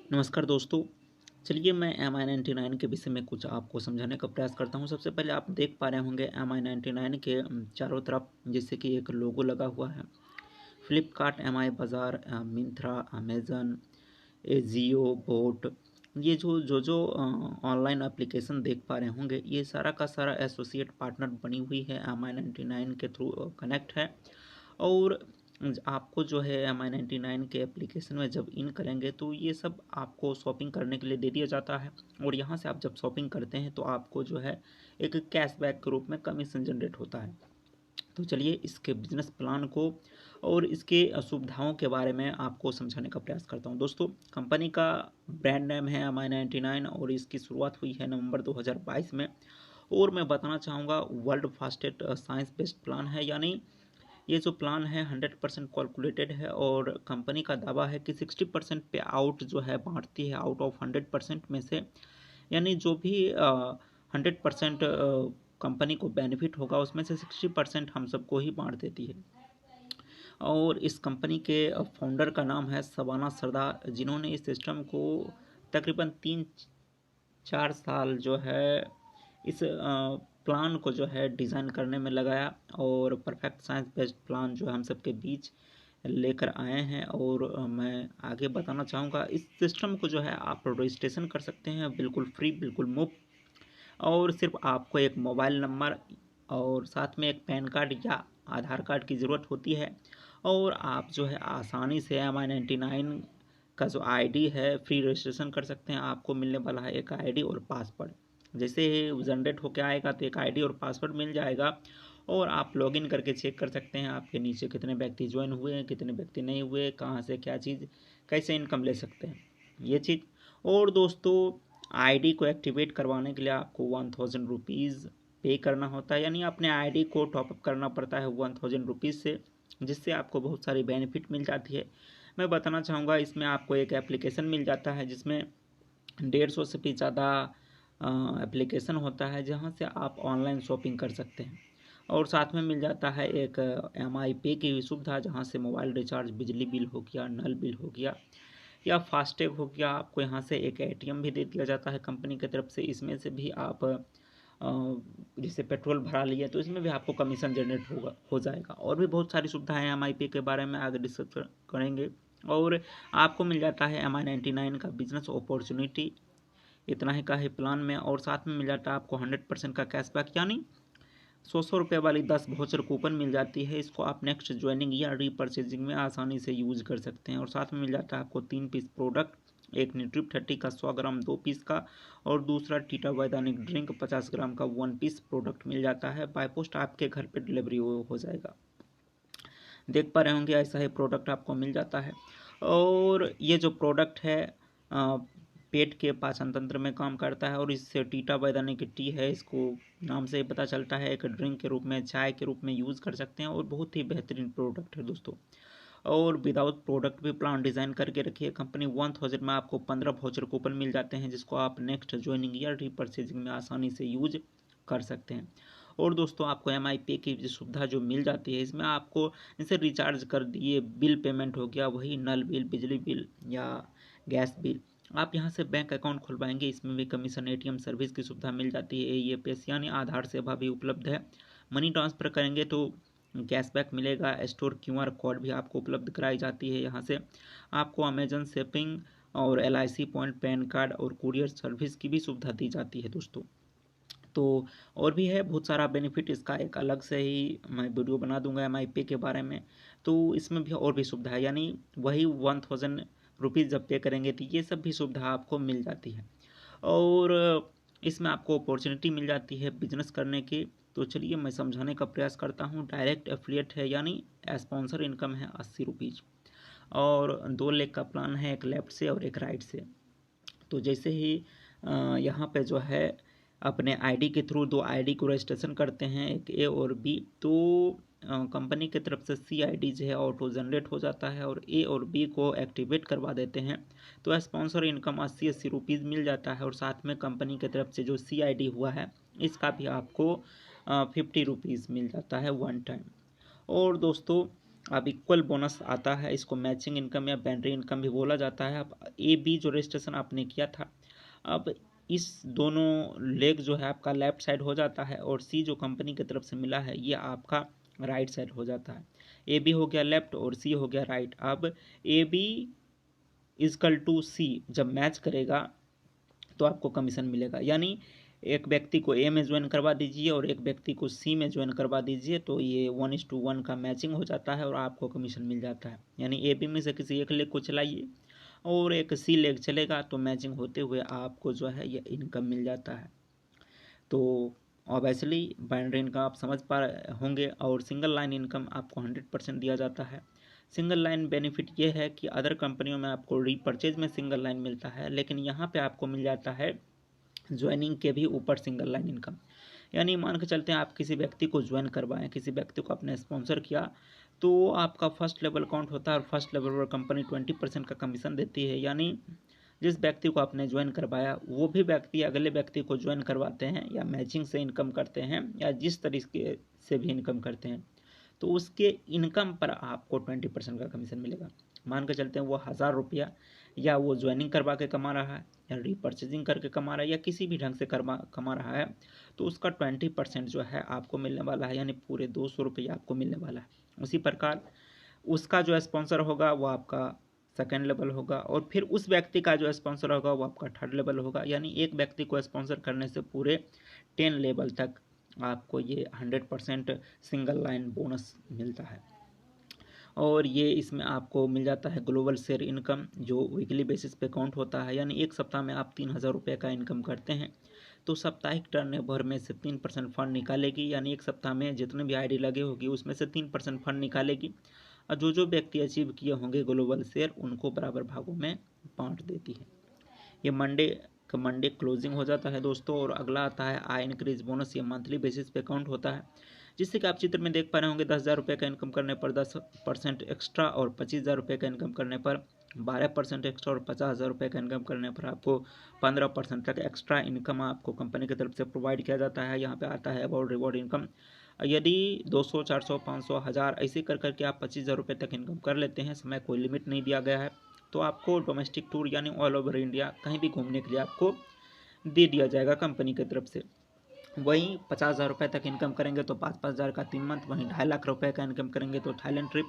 नमस्कार दोस्तों। चलिए मैं MI99 के विषय में कुछ आपको समझाने का प्रयास करता हूँ। सबसे पहले आप देख पा रहे होंगे MI99 के चारों तरफ जैसे कि एक लोगो लगा हुआ है। फ्लिपकार्ट, MI बाज़ार, मिंत्रा, अमेज़न, एजियो, बोट, ये जो ऑनलाइन एप्लीकेशन देख पा रहे होंगे, ये सारा का सारा एसोसिएट पार्टनर बनी हुई है MI99 के थ्रू कनेक्ट है। और आपको जो है MI99 के एप्लीकेशन में जब इन करेंगे तो ये सब आपको शॉपिंग करने के लिए दे दिया जाता है। और यहाँ से आप जब शॉपिंग करते हैं तो आपको जो है एक कैशबैक के रूप में कमीशन जनरेट होता है। तो चलिए इसके बिजनेस प्लान को और इसके सुविधाओं के बारे में आपको समझाने का प्रयास करता हूँ। दोस्तों, कंपनी का ब्रांड नेम है MI99 और इसकी शुरुआत हुई है नवंबर 2022 में। और मैं बताना चाहूँगा world fastest science based plan है, यानी ये जो प्लान है 100% कैलकुलेटेड है। और कंपनी का दावा है कि 60% पे आउट जो है बांटती है आउट ऑफ 100% में से, यानी जो भी 100% कंपनी को बेनिफिट होगा उसमें से 60% हम सबको ही बांट देती है। और इस कंपनी के फाउंडर का नाम है शबाना सरदार, जिन्होंने इस सिस्टम को तकरीबन 3-4 साल जो है इस प्लान को जो है डिज़ाइन करने में लगाया और परफेक्ट साइंस बेस्ड प्लान जो है हम सबके बीच लेकर आए हैं। और मैं आगे बताना चाहूँगा इस सिस्टम को जो है आप रजिस्ट्रेशन कर सकते हैं बिल्कुल फ्री, बिल्कुल मुफ्त। और सिर्फ आपको एक मोबाइल नंबर और साथ में एक पैन कार्ड या आधार कार्ड की ज़रूरत होती है। और आप जो है आसानी से MI99 का जो आईडी है फ्री रजिस्ट्रेशन कर सकते हैं। आपको मिलने वाला है एक आईडी और पासवर्ड। जैसे ही जनरेट होकर आएगा तो एक आईडी और पासवर्ड मिल जाएगा और आप लॉगिन करके चेक कर सकते हैं आपके नीचे कितने व्यक्ति ज्वाइन हुए हैं, कितने व्यक्ति नहीं हुए, कहाँ से क्या चीज़, कैसे इनकम ले सकते हैं, ये चीज़। और दोस्तों, आईडी को एक्टिवेट करवाने के लिए आपको 1000 रुपीज़ पे करना होता है, यानी अपने आईडी को टॉपअप करना पड़ता है 1000 रुपीज़ से, जिससे आपको बहुत सारी बेनिफिट मिल जाती है। मैं बताना चाहूँगा इसमें आपको एक एप्लीकेशन मिल जाता है जिसमें 150 से भी ज़्यादा एप्लीकेशन होता है जहाँ से आप ऑनलाइन शॉपिंग कर सकते हैं। और साथ में मिल जाता है एक MI पे की सुविधा, जहाँ से मोबाइल रिचार्ज, बिजली बिल हो गया, नल बिल हो गया या फास्टैग हो गया, आपको यहाँ से एक ATM भी दे दिया जाता है कंपनी की तरफ से। इसमें से भी आप जैसे पेट्रोल भरा लिए तो इसमें भी आपको कमीशन जनरेट हो जाएगा। और भी बहुत सारी सुविधाएं MI पे के बारे में आगे डिस्कस करेंगे। और आपको मिल जाता है MI99 का बिजनेस अपॉर्चुनिटी, इतना ही का है प्लान में। और साथ में मिल जाता है आपको 100% का कैशबैक, यानी 100 रुपये वाली 10 वाउचर कूपन मिल जाती है। इसको आप नेक्स्ट ज्वाइनिंग या रीपर्चेजिंग में आसानी से यूज कर सकते हैं। और साथ में मिल जाता है आपको 3 पीस प्रोडक्ट, एक न्यूट्रिप 30 का 100 ग्राम 2 पीस का, और दूसरा टीटा वैदानिक ड्रिंक 50 ग्राम का 1 पीस प्रोडक्ट मिल जाता है। बाय पोस्ट आपके घर पे डिलीवरी हो जाएगा। देख पा रहे होंगे ऐसा ही प्रोडक्ट आपको मिल जाता है। और ये जो प्रोडक्ट है पेट के पाचन तंत्र में काम करता है। और इससे टीटा वैदानिक की टी है, इसको नाम से ही पता चलता है, एक ड्रिंक के रूप में, चाय के रूप में यूज़ कर सकते हैं। और बहुत ही बेहतरीन प्रोडक्ट है दोस्तों। और विदाउट प्रोडक्ट भी प्लान डिज़ाइन करके रखिए कंपनी। 1000 में आपको 15 वाउचर कूपन मिल जाते हैं, जिसको आप नेक्स्ट ज्वाइनिंग या रीपर्चेजिंग में आसानी से यूज कर सकते हैं। और दोस्तों, आपको MI पे की जो सुविधा जो मिल जाती है, इसमें आपको जैसे रिचार्ज कर दिए, बिल पेमेंट हो गया, वही नल बिल, बिजली बिल या गैस बिल, आप यहाँ से बैंक अकाउंट खुलवाएंगे, इसमें भी कमीशन, ATM सर्विस की सुविधा मिल जाती है। AEPS यानी आधार सेवा भी उपलब्ध है। मनी ट्रांसफ़र करेंगे तो कैशबैक मिलेगा। स्टोर QR कोड भी आपको उपलब्ध कराई जाती है। यहाँ से आपको अमेजन शॉपिंग और LIC पॉइंट, पैन कार्ड और कुरियर सर्विस की भी सुविधा दी जाती है दोस्तों। तो और भी है बहुत सारा बेनिफिट, इसका एक अलग से ही मैं वीडियो बना दूंगा MI पे के बारे में। तो इसमें भी और भी सुविधा है, यानी वही 1000 रुपीज़ जब पे करेंगे तो ये सब भी सुविधा आपको मिल जाती है। और इसमें आपको अपॉर्चुनिटी मिल जाती है बिजनेस करने की। तो चलिए मैं समझाने का प्रयास करता हूँ। डायरेक्ट एफिलिएट है, यानी स्पॉन्सर इनकम है 80 रुपीज़। और 2 लेग का प्लान है, एक लेफ्ट से और एक राइट से। तो जैसे ही यहाँ पे जो है अपने आईडी के थ्रू 2 आईडी को रजिस्ट्रेशन करते हैं, एक A और B, तो कंपनी की तरफ से CID जो है ऑटो जनरेट हो जाता है और A और B को एक्टिवेट करवा देते हैं। तो स्पॉन्सर इनकम 80-80 रुपीज़ मिल जाता है। और साथ में कंपनी की तरफ से जो CID हुआ है इसका भी आपको 50 रुपीज़ मिल जाता है वन टाइम। और दोस्तों, अब इक्वल बोनस आता है, इसको मैचिंग इनकम या बाइनरी इनकम भी बोला जाता है। अब ए बी जो रजिस्ट्रेशन आपने किया था, अब इस दोनों लेग जो है आपका लेफ्ट साइड हो जाता है और सी जो कंपनी की तरफ से मिला है ये आपका राइट साइड हो जाता है। ए बी हो गया लेफ्ट और सी हो गया राइट। अब ए बी इजकल टू सी जब मैच करेगा तो आपको कमीशन मिलेगा, यानी एक व्यक्ति को ए में ज्वाइन करवा दीजिए और एक व्यक्ति को सी में ज्वाइन करवा दीजिए तो ये 1:1 का मैचिंग हो जाता है और आपको कमीशन मिल जाता है। यानी ए बी में से किसी एक लेग को चलाइए और एक सी लेग चलेगा तो मैचिंग होते हुए आपको जो है ये इनकम मिल जाता है। तो ऑब्वियसली बाइनरी इनकम आप समझ पा रहे होंगे। और सिंगल लाइन इनकम आपको 100% दिया जाता है। सिंगल लाइन बेनिफिट ये है कि अदर कंपनियों में आपको रीपर्चेज में सिंगल लाइन मिलता है, लेकिन यहाँ पे आपको मिल जाता है ज्वाइनिंग के भी ऊपर सिंगल लाइन इनकम। यानी मान के चलते हैं आप किसी व्यक्ति को ज्वाइन करवाएं, किसी व्यक्ति को आपने स्पॉन्सर किया तो आपका फर्स्ट लेवल काउंट होता है और फर्स्ट लेवल पर कंपनी 20% का कमीशन देती है। यानी जिस व्यक्ति को आपने ज्वाइन करवाया वो भी व्यक्ति अगले व्यक्ति को ज्वाइन करवाते हैं या मैचिंग से इनकम करते हैं या जिस तरीके से भी इनकम करते हैं तो उसके इनकम पर आपको 20% का कमीशन मिलेगा। मान के चलते हैं वो 1000 रुपया या वो ज्वाइनिंग करवा के कमा रहा है या रीपर्चेजिंग करके कमा रहा है या किसी भी ढंग से कमा रहा है तो उसका 20% जो है आपको मिलने वाला है, यानी पूरे 200 रुपये आपको मिलने वाला है। उसी प्रकार उसका जो स्पॉन्सर होगा वो आपका सेकेंड लेवल होगा और फिर उस व्यक्ति का जो स्पॉन्सर होगा वो आपका थर्ड लेवल होगा। यानी एक व्यक्ति को स्पॉन्सर करने से पूरे 10 लेवल तक आपको ये 100% सिंगल लाइन बोनस मिलता है। और ये इसमें आपको मिल जाता है ग्लोबल शेयर इनकम जो वीकली बेसिस पे काउंट होता है। यानी एक सप्ताह में आप 3000 रुपये का इनकम करते हैं तो साप्ताहिक टर्नओवर में से 3% फंड निकालेगी। यानी एक सप्ताह में जितने भी आईडी लगे होगी उसमें से 3% फंड निकालेगी और जो व्यक्ति अचीव किए होंगे ग्लोबल शेयर उनको बराबर भागों में बांट देती है। ये मंडे क्लोजिंग हो जाता है दोस्तों। और अगला आता है आई इंक्रीज बोनस। ये मंथली बेसिस पे काउंट होता है, जिससे कि आप चित्र में देख पा रहे होंगे 10,000 रुपये का इनकम करने पर 10% एक्स्ट्रा और 25,000 रुपये का इनकम करने पर 12% एक्स्ट्रा और 50,000 रुपये का इनकम करने पर आपको 15% तक एक्स्ट्रा इनकम आपको कंपनी की तरफ से प्रोवाइड किया जाता है। यहाँ पे आता है अबाउट रिवॉर्ड इनकम। यदि 200, 400, 500, 1000 ऐसे कर करके आप 25,000 रुपये तक इनकम कर लेते हैं, समय कोई लिमिट नहीं दिया गया है, तो आपको डोमेस्टिक टूर यानी ऑल ओवर इंडिया कहीं भी घूमने के लिए आपको दे दिया जाएगा कंपनी की तरफ से। वहीं 50,000 रुपये तक इनकम करेंगे तो 5,000 का 3 मंथ, वहीं 2.5 लाख रुपये का इनकम करेंगे तो थाईलैंड ट्रिप,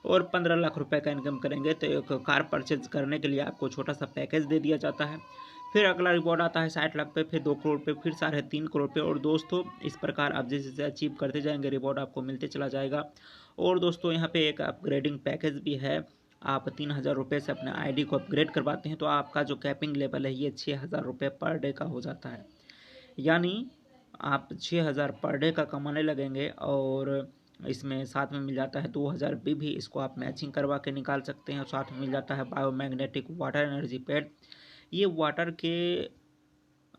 और 15 लाख रुपये का इनकम करेंगे तो एक कार परचेज करने के लिए आपको छोटा सा पैकेज दे दिया जाता है। फिर अगला रिवॉर्ड आता है 60 लाख पे, फिर 2 करोड़ पे, फिर 3.5 करोड़ पे। और दोस्तों इस प्रकार आप जैसे जैसे अचीव करते जाएंगे रिवॉर्ड आपको मिलते चला जाएगा। और दोस्तों यहाँ पे एक अपग्रेडिंग पैकेज भी है। आप 3,000 रुपये से अपने आईडी को अपग्रेड करवाते हैं तो आपका जो कैपिंग लेवल है ये 6,000 रुपये पर डे का हो जाता है। यानी आप 6,000 पर डे का कमाने लगेंगे और इसमें साथ में मिल जाता है 2,000 भी इसको आप मैचिंग करवा के निकाल सकते हैं। साथ में मिल जाता है बायोमैग्नेटिक वाटर एनर्जी पैड। ये वाटर के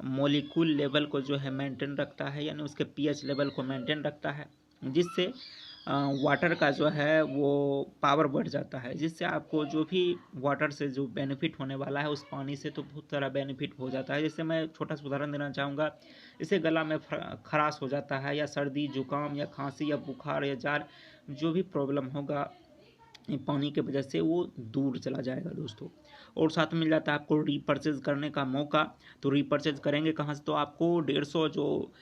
मॉलिक्यूल लेवल को जो है मेंटेन रखता है, यानी उसके पीएच लेवल को मेंटेन रखता है, जिससे वाटर का जो है वो पावर बढ़ जाता है, जिससे आपको जो भी वाटर से जो बेनिफिट होने वाला है उस पानी से तो बहुत सारा बेनिफिट हो जाता है। जैसे मैं छोटा सा उदाहरण देना चाहूँगा, जैसे गला में खराश हो जाता है या सर्दी जुकाम या खांसी या बुखार या जार जो भी प्रॉब्लम होगा पानी के वजह से वो दूर चला जाएगा दोस्तों। और साथ में मिल जाता है आपको रीपर्चेज करने का मौका। तो रीपर्चेज करेंगे कहाँ से, तो आपको 150 जो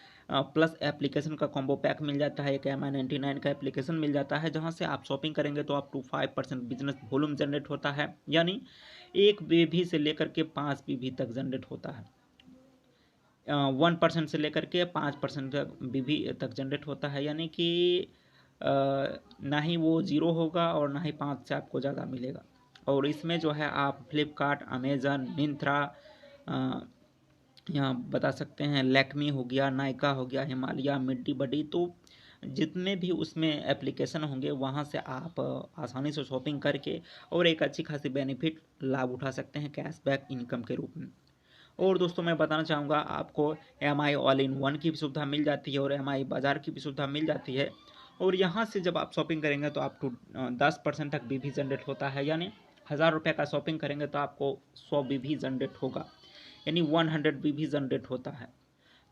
प्लस एप्लीकेशन का कॉम्बो पैक मिल जाता है, एक MI99 का एप्लीकेशन मिल जाता है जहाँ से आप शॉपिंग करेंगे तो up to 5% business volume generate होता है। यानी 1 BV से लेकर के 5 BV तक जनरेट होता है। 1% से लेकर के 5% तक BV तक जनरेट होता है, यानी कि ना ही वो जीरो होगा और ना ही 5 से आपको ज़्यादा मिलेगा। और इसमें जो है आप फ्लिपकार्ट, अमेज़न, मिंत्रा, यहाँ बता सकते हैं लैक्मी हो गया, नायका हो गया, हिमालय, मिड्डी बडी, तो जितने भी उसमें एप्लीकेशन होंगे वहाँ से आप आसानी से शॉपिंग करके और एक अच्छी खासी बेनिफिट लाभ उठा सकते हैं कैशबैक इनकम के रूप में। और दोस्तों मैं बताना चाहूँगा आपको MI ऑल इन वन की भी सुविधा मिल जाती है और MI बाज़ार की भी सुविधा मिल जाती है। और यहाँ से जब आप शॉपिंग करेंगे तो आप टू 10% तक BV जनरेट होता है, यानी 1,000 रुपये का शॉपिंग करेंगे तो आपको 100 BV जनरेट होगा, यानी 100 BV जनरेट होता है।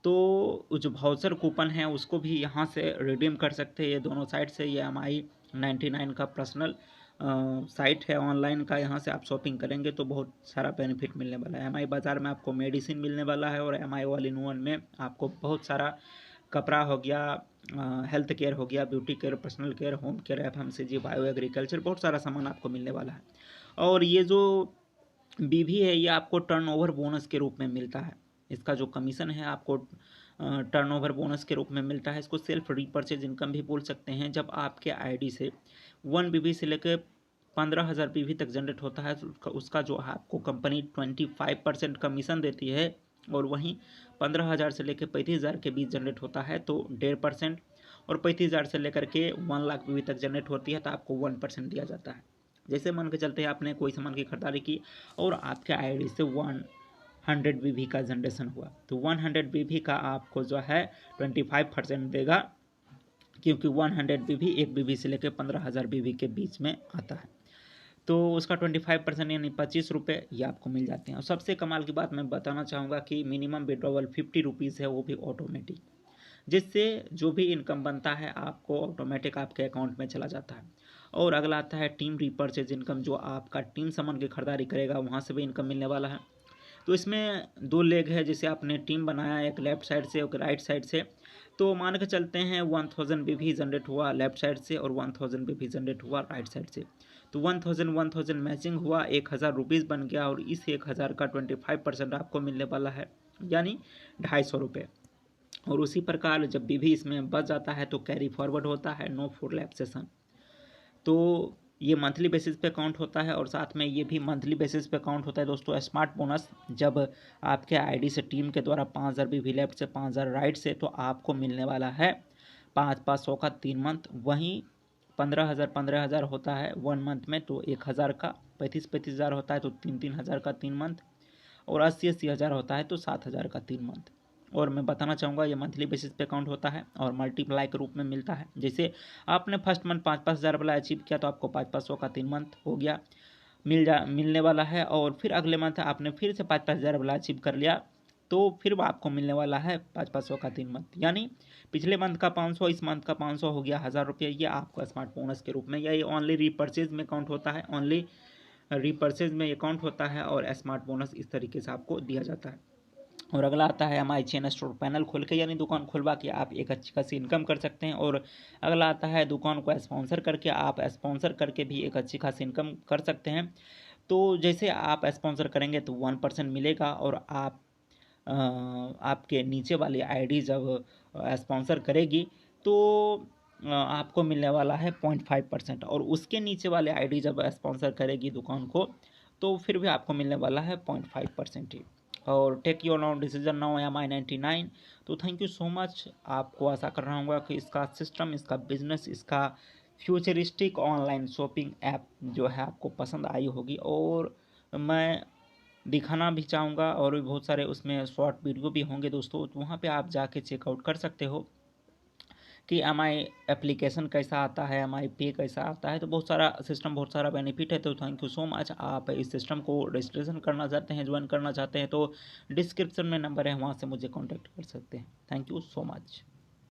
तो जो वाउचर कूपन है उसको भी यहाँ से रिडीम कर सकते हैं, ये दोनों साइड से, ये MI 99 का पर्सनल साइट है ऑनलाइन का। यहाँ से आप शॉपिंग करेंगे तो बहुत सारा बेनिफिट मिलने वाला है। MI बाज़ार में आपको मेडिसिन मिलने वाला है, और MI ऑल इन वन में आपको बहुत सारा कपड़ा हो गया, हेल्थ केयर हो गया, beauty care, personal care, home care, FMCG, bio agriculture, बहुत सारा सामान आपको मिलने वाला है। और ये जो BV है, ये आपको टर्नओवर बोनस के रूप में मिलता है। इसका जो कमीशन है आपको टर्नओवर बोनस के रूप में मिलता है। इसको सेल्फ रीपर्चेज इनकम भी बोल सकते हैं। जब आपके ID से 1 BV से लेकर 15,000 BV तक जनरेट होता है तो उसका जो आपको कंपनी 25% कमीशन देती है, और वहीं 15,000 से लेकर 35,000 के बीच जनरेट होता है तो 1.5%, और 35,000 से लेकर के 1 लाख BV तक जनरेट होती है तो आपको 1% दिया जाता है। जैसे मान के चलते हैं आपने कोई सामान की खरीदारी की और आपके ID से 100 BV का जनरेशन हुआ, तो 100 BV का आपको जो है 25% देगा, क्योंकि 100 BV 1 BV से लेकर 15,000 BV के बीच में आता है। तो उसका 25% यानी 25 रुपये ये आपको मिल जाते हैं। और सबसे कमाल की बात मैं बताना चाहूँगा कि मिनिमम विड्रॉवल 50 रुपीज़ है, वो भी ऑटोमेटिक, जिससे जो भी इनकम बनता है आपको ऑटोमेटिक आपके अकाउंट में चला जाता है। और अगला आता है टीम रीपर्चेज इनकम, जो आपका टीम सामान की खरीदारी करेगा वहाँ से भी इनकम मिलने वाला है। तो इसमें 2 लेग है, जैसे आपने टीम बनाया एक लेफ्ट साइड से और राइट साइड से, तो मान के चलते हैं 1000 BV जनरेट हुआ लेफ्ट साइड से और 1000 BV जनरेट हुआ राइट साइड से, तो 1000 मैचिंग हुआ, 1000 रुपीज़ बन गया, और इस 1000 का 25% आपको मिलने वाला है, यानी 250 रुपये। और उसी प्रकार जब BV इसमें बच जाता है तो कैरी फॉरवर्ड होता है, नो फॉर लैप्सेशन। तो ये मंथली बेसिस पे काउंट होता है, और साथ में ये भी मंथली बेसिस पे काउंट होता है दोस्तों स्मार्ट बोनस। जब आपके ID से टीम के द्वारा 5,000 BV लेफ्ट से 5,000 राइट से, तो आपको मिलने वाला है 500 का 3 मंथ। वहीं 15,000 होता है 1 मंथ में, तो 1,000 का 35,000 होता है तो 3,000 का 3 मंथ, और 80,000 होता है तो 7,000 का 3 मंथ। और मैं बताना चाहूँगा ये मंथली बेसिस पे काउंट होता है और मल्टीप्लाई के रूप में मिलता है। जैसे आपने फर्स्ट मंथ 5,000 वाला अचीव किया तो आपको 500 का 3 मंथ हो गया, मिलने वाला है। और फिर अगले मंथ आपने फिर से 5,000 वाला अचीव कर लिया तो फिर आपको मिलने वाला है 500 का 3 मंथ, यानी पिछले मंथ का 500 इस मंथ का 500 हो गया 1,000 रुपये। ये आपका स्मार्ट बोनस के रूप में, या ये ओनली रीपर्चेज में काउंट होता है, ओनली रीपर्चेज में ये काउंट होता है, और स्मार्ट बोनस इस तरीके से आपको दिया जाता है। और अगला आता है MI चेन स्टोर पैनल खोल के, यानी दुकान खुलवा के आप एक अच्छी खासी इनकम कर सकते हैं। और अगला आता है दुकान को स्पॉन्सर करके, आप स्पॉन्सर करके भी एक अच्छी खासी इनकम कर सकते हैं। तो जैसे आप स्पॉन्सर करेंगे तो 1% मिलेगा, और आपके नीचे वाली ID जब स्पॉन्सर करेगी तो आपको मिलने वाला है 0.5%, और उसके नीचे वाले ID जब स्पॉन्सर करेगी दुकान को तो फिर भी आपको मिलने वाला है 0.5% ही। और take your now decision now MI99। तो थैंक यू सो मच। आपको आशा कर रहा हूँ कि इसका सिस्टम, इसका बिजनेस, इसका फ्यूचरिस्टिक ऑनलाइन शॉपिंग ऐप जो है आपको पसंद आई होगी। और मैं दिखाना भी चाहूँगा, और भी बहुत सारे उसमें शॉर्ट वीडियो भी होंगे दोस्तों, तो वहाँ पे आप जाके चेकआउट कर सकते हो कि MI एप्लीकेशन कैसा आता है, MI पे कैसा आता है। तो बहुत सारा सिस्टम, बहुत सारा बेनिफिट है। तो थैंक यू सो मच। आप इस सिस्टम को रजिस्ट्रेशन करना चाहते हैं, ज्वाइन करना चाहते हैं तो डिस्क्रिप्शन में नंबर है, वहाँ से मुझे कॉन्टैक्ट कर सकते हैं। Thank you so much.